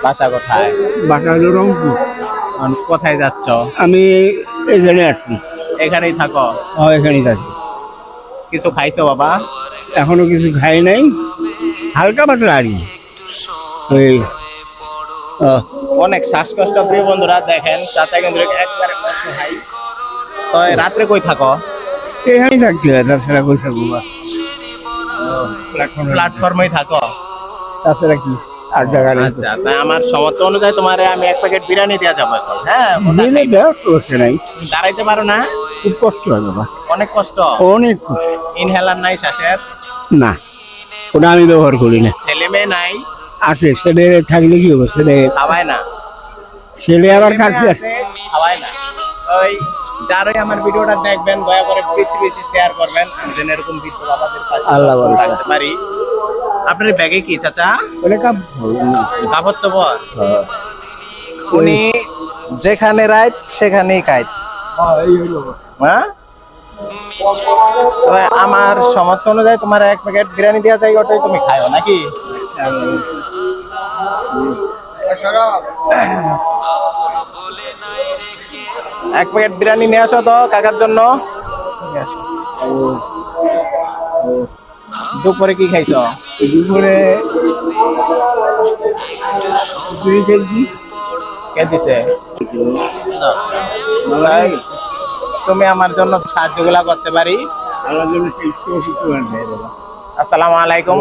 বাসা কোথায়? বাসা হলো রংপুর। কোথায় যাচ্ছ? আমি এখানে আছি। এখানেই থাকো? এখানেই থাকি। কিছু খাইছো বাবা? এখনো কিছু খাই নাই, হালকা পাতলা আর কি। ওই অনেক শ্বাসকষ্ট। প্রিয় বন্ধুরা দেখেন, চাচা কিন্তু একবারে অসহায়। তো রাত্রে কই থাকো? এখানেই থাকতে হয়, তাছাড়া কই থাকবো বা? প্ল্যাটফর্মেই থাকো? তাছাড়া কি আর জায়গা নেই। আচ্ছা, তাই আমার সমর্থ অনুযায়ী তোমারে আমি 1 প্যাকেট বিরিয়ানি দেওয়া যাবো এখন। হ্যাঁ, দিলে দেওয়ার সমস্যা নাই, দাঁড়াইতে পারো না? খুব কষ্ট হয় বাবা, অনেক কষ্ট। অনেক কষ্ট। ইনহেলার নাই শ্বাসের? না, ওটা আমি ব্যবহার করি না। ছেলে মেয়ে নাই? আছে, ছেলে থাকলে কি হবে? ছেলে খাওয়ায় না? ছেলে আবার কাছে আছে, খাওয়ায় না। ওই যারাই আমার ভিডিওটা দেখবেন দয়া করে বেশি বেশি শেয়ার করবেন, আমি যেন এরকম বৃদ্ধ বাবাদের পাশে আল্লাহ সবসময় বলে। থাকতে পারি। আপনার ব্যাগে কি চাচা? কাপড় চোপড়? উনি যেখানে রাইত সেখানেই কাইত। হ্যাঁ, তবে আমার সমর্থ অনুযায়ী তোমার 1 প্যাকেট বিরিয়ানি দেওয়া যায়, ওটাই তুমি খাও নাকি? এক প্যাকেট বিরিয়ানি নিয়ে আসো তো কাকার জন্য। দুপুরে কি খাইছো? দুপুরে কে দিছে? তাই তুমি আমার জন্য সাহায্যগুলা করতে পারি? আমার জন্য আসসালামু আলাইকুম।